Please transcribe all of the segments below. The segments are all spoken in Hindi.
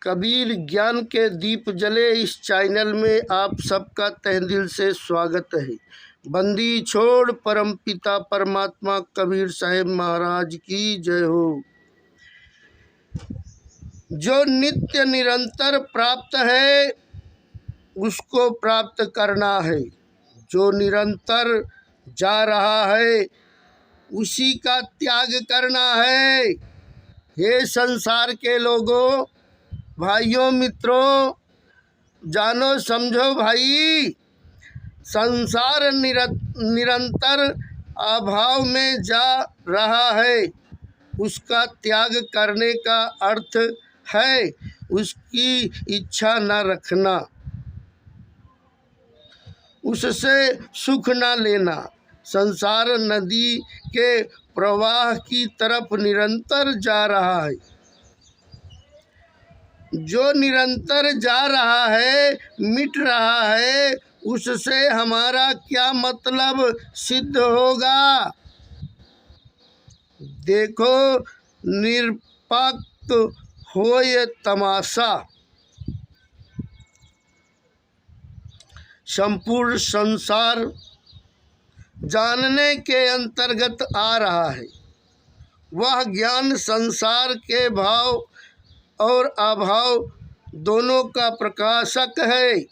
कबीर ज्ञान के दीप जले इस चैनल में आप सबका तहे दिल से स्वागत है। बंदी छोड़ परम पिता परमात्मा कबीर साहेब महाराज की जय हो। जो नित्य निरंतर प्राप्त है उसको प्राप्त करना है, जो निरंतर जा रहा है उसी का त्याग करना है। हे संसार के लोगों, भाइयों, मित्रों, जानो समझो भाई, संसार निरंतर अभाव में जा रहा है, उसका त्याग करने का अर्थ है उसकी इच्छा न रखना, उससे सुख न लेना। संसार नदी के प्रवाह की तरफ निरंतर जा रहा है। जो निरंतर जा रहा है, मिट रहा है, उससे हमारा क्या मतलब सिद्ध होगा। देखो, निरपक्ष होय तमाशा। संपूर्ण संसार जानने के अंतर्गत आ रहा है। वह ज्ञान संसार के भाव और अभाव दोनों का प्रकाशक है।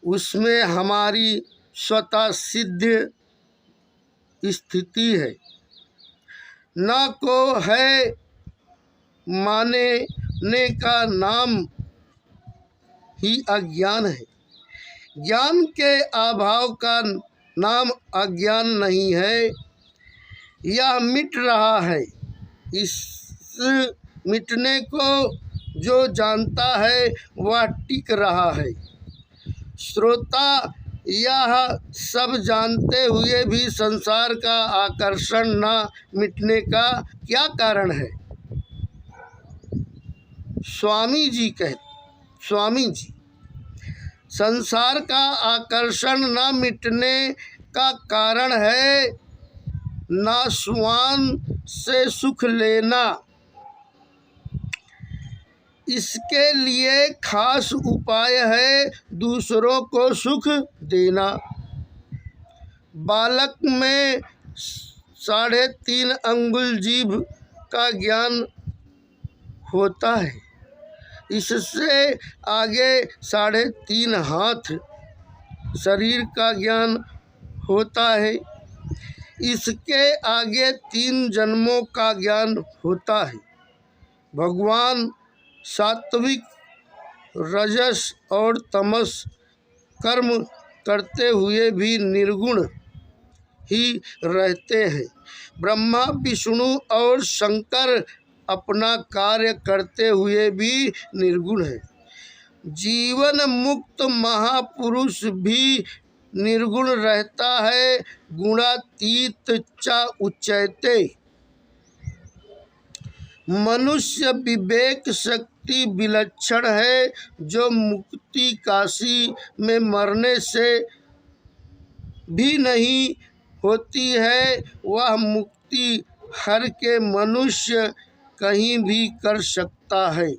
उसमें हमारी स्वतः सिद्ध स्थिति है, न को है मानने का नाम ही अज्ञान है। ज्ञान के अभाव का नाम अज्ञान नहीं है। यह मिट रहा है। इस मिटने को जो जानता है वह टिक रहा है। श्रोता यह सब जानते हुए भी संसार का आकर्षण न मिटने का क्या कारण है। स्वामी जी संसार का आकर्षण न मिटने का कारण है नाशवान से सुख लेना। इसके लिए खास उपाय है दूसरों को सुख देना। बालक में 3.5 अंगुल जीभ का ज्ञान होता है। इससे आगे 3.5 हाथ शरीर का ज्ञान होता है। इसके आगे 3 जन्मों का ज्ञान होता है। भगवान सात्विक, रजस और तमस कर्म करते हुए भी निर्गुण ही रहते हैं। ब्रह्मा, विष्णु और शंकर अपना कार्य करते हुए भी निर्गुण है। जीवन मुक्त महापुरुष भी निर्गुण रहता है। गुणातीत च उच्यते। मनुष्य विवेक शक्ति विलक्षण है। जो मुक्ति काशी में मरने से भी नहीं होती है, वह मुक्ति हर के मनुष्य कहीं भी कर सकता है।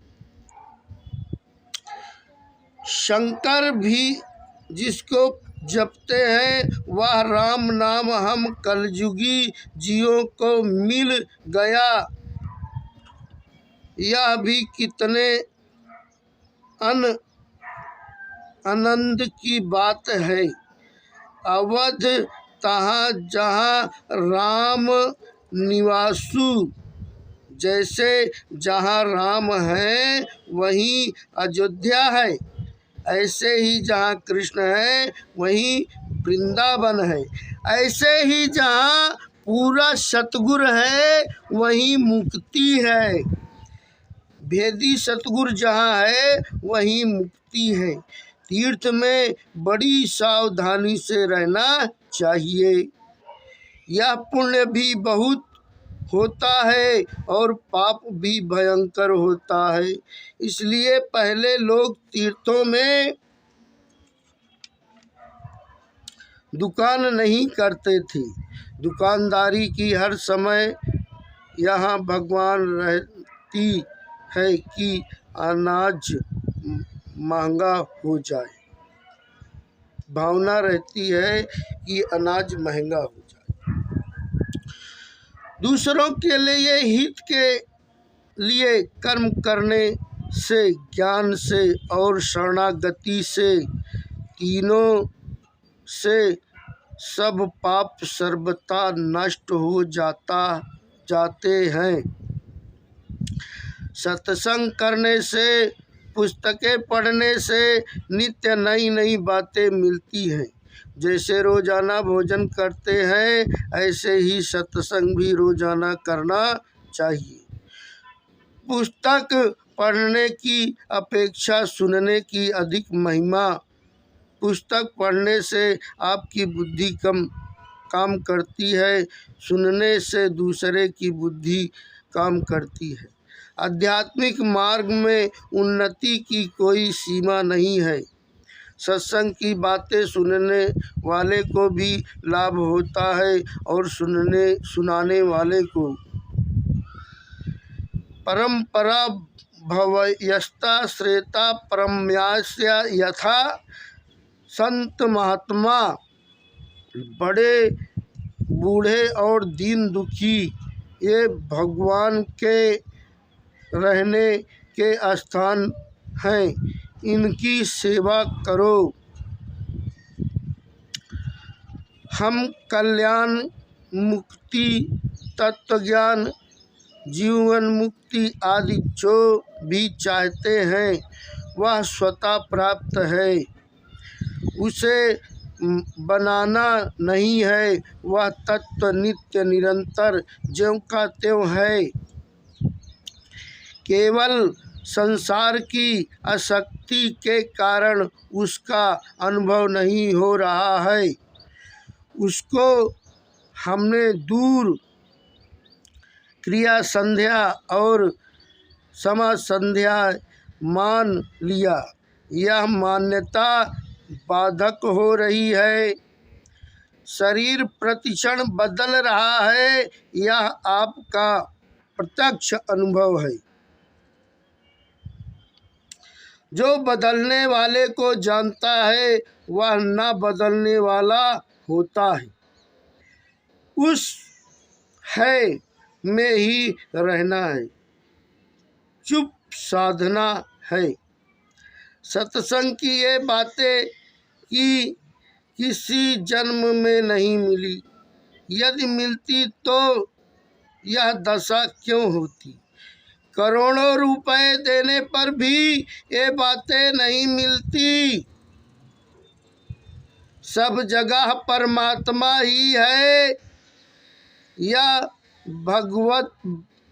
शंकर भी जिसको जपते हैं वह राम नाम हम कलयुगी जीवों को मिल गया। यह भी कितने आनंद की बात है। अवध तहाँ जहाँ राम निवासु, जैसे जहाँ राम है वहीं अयोध्या है, ऐसे ही जहाँ कृष्ण है वहीं वृंदावन है, ऐसे ही जहाँ पूरा सतगुर है वहीं मुक्ति है। भेदी सतगुर जहाँ है वहीं मुक्ति है। तीर्थ में बड़ी सावधानी से रहना चाहिए। यह पुण्य भी बहुत होता है और पाप भी भयंकर होता है। इसलिए पहले लोग तीर्थों में दुकान नहीं करते थे। दुकानदारी की हर समय यहाँ भगवान रहती है कि अनाज महंगा हो जाए, भावना रहती है कि अनाज महंगा हो जाए। दूसरों के लिए हित के लिए कर्म करने से, ज्ञान से और शरणागति से, तीनों से सब पाप सर्वथा नष्ट हो जाते हैं। सत्संग करने से, पुस्तकें पढ़ने से नित्य नई नई बातें मिलती हैं। जैसे रोजाना भोजन करते हैं ऐसे ही सत्संग भी रोजाना करना चाहिए। पुस्तक पढ़ने की अपेक्षा सुनने की अधिक महिमा। पुस्तक पढ़ने से आपकी बुद्धि कम काम करती है, सुनने से दूसरे की बुद्धि काम करती है। आध्यात्मिक मार्ग में उन्नति की कोई सीमा नहीं है। सत्संग की बातें सुनने वाले को भी लाभ होता है और सुनाने वाले को। परंपरा भवयस्ता श्रेता परम्यास्य यथा। संत महात्मा, बड़े बूढ़े और दीन दुखी, ये भगवान के रहने के स्थान हैं, इनकी सेवा करो। हम कल्याण, मुक्ति, तत्वज्ञान, जीवन मुक्ति आदि जो भी चाहते हैं वह स्वतः प्राप्त है। उसे बनाना नहीं है, वह तत्व नित्य निरंतर ज्यों का त्यों है। केवल संसार की आसक्ति के कारण उसका अनुभव नहीं हो रहा है। उसको हमने दूर क्रिया संध्या और समा संध्या मान लिया। यह मान्यता बाधक हो रही है। शरीर प्रतिक्षण बदल रहा है, यह आपका प्रत्यक्ष अनुभव है। जो बदलने वाले को जानता है वह न बदलने वाला होता है। उस है में ही रहना है, चुप साधना है। सत्संग की ये बातें कि किसी जन्म में नहीं मिली, यदि मिलती तो यह दशा क्यों होती। करोड़ों रुपए देने पर भी ये बातें नहीं मिलती। सब जगह परमात्मा ही है, यह भगवत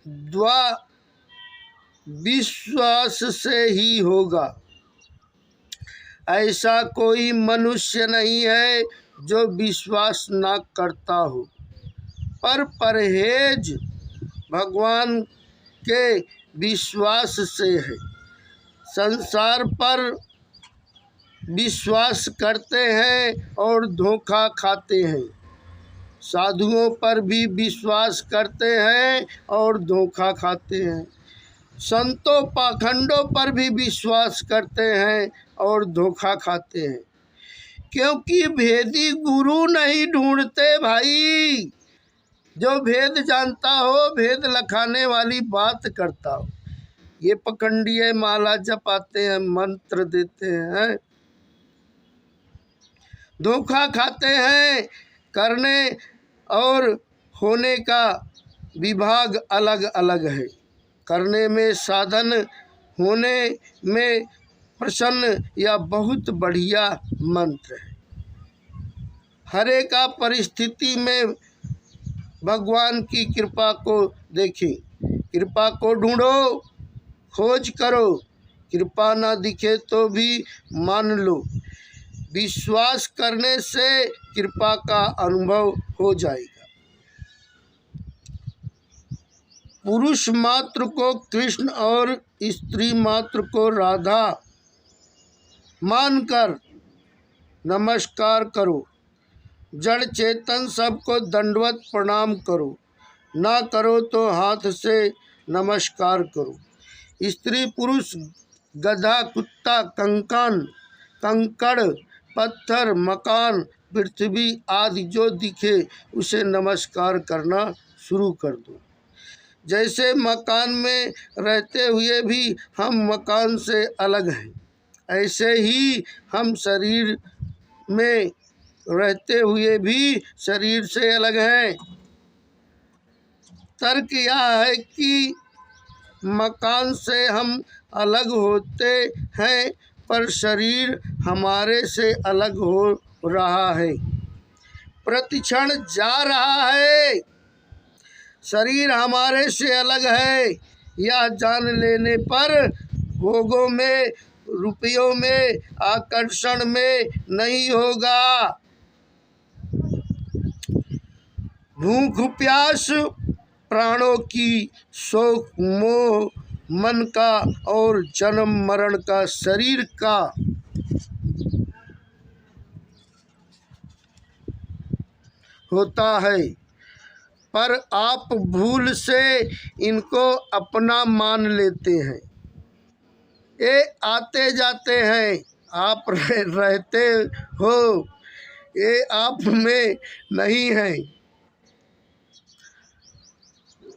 द्वा विश्वास से ही होगा। ऐसा कोई मनुष्य नहीं है जो विश्वास न करता हो। पर परहेज भगवान के विश्वास से है। संसार पर विश्वास करते हैं और धोखा खाते हैं। साधुओं पर भी विश्वास करते हैं और धोखा खाते हैं। संतों पाखंडों पर भी विश्वास करते हैं और धोखा खाते हैं। क्योंकि भेदी गुरु नहीं ढूंढते भाई। जो भेद जानता हो, भेद लखाने वाली बात करता हो। ये पखंडिये माला जपाते हैं, मंत्र देते हैं, धोखा खाते हैं। करने और होने का विभाग अलग अलग है। करने में साधन, होने में प्रसन्न, या बहुत बढ़िया मंत्र है। हर एक परिस्थिति में भगवान की कृपा को देखें, कृपा को ढूंढो, खोज करो। कृपा ना दिखे तो भी मान लो। विश्वास करने से कृपा का अनुभव हो जाएगा। पुरुष मात्र को कृष्ण और स्त्री मात्र को राधा मानकर नमस्कार करो। जड़ चेतन सबको दंडवत प्रणाम करो। ना करो तो हाथ से नमस्कार करो। स्त्री पुरुष, गधा कुत्ता, कंकड़ पत्थर, मकान, पृथ्वी आदि जो दिखे उसे नमस्कार करना शुरू कर दो। जैसे मकान में रहते हुए भी हम मकान से अलग हैं, ऐसे ही हम शरीर में रहते हुए भी शरीर से अलग हैं। तर्क यह है कि मकान से हम अलग होते हैं, पर शरीर हमारे से अलग हो रहा है, प्रतिक्षण जा रहा है। शरीर हमारे से अलग है, यह जान लेने पर भोगों में, रुपयों में, आकर्षण में नहीं होगा। भूख प्यास प्राणों की, शोक मोह मन का और जन्म मरण का शरीर का होता है, पर आप भूल से इनको अपना मान लेते हैं। ये आते जाते हैं, आप रहते हो, ये आप में नहीं है।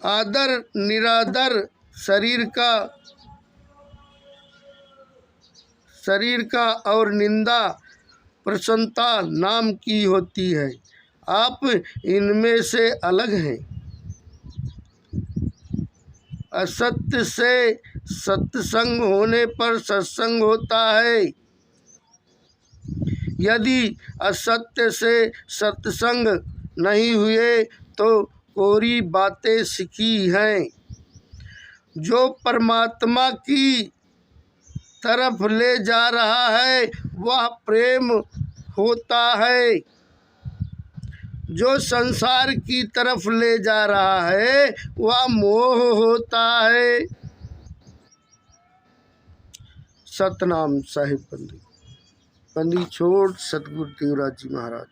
आदर निरादर शरीर का और निंदा प्रसन्नता नाम की होती है। आप इनमें से अलग हैं। असत्य से सत्संग होने पर सत्संग होता है, यदि असत्य से सत्संग नहीं हुए तो कोरी बातें सीखी हैं। जो परमात्मा की तरफ ले जा रहा है वह प्रेम होता है, जो संसार की तरफ ले जा रहा है वह मोह होता है। सतनाम साहिब बंदी छोड़ सतगुरु देवराज जी महाराज।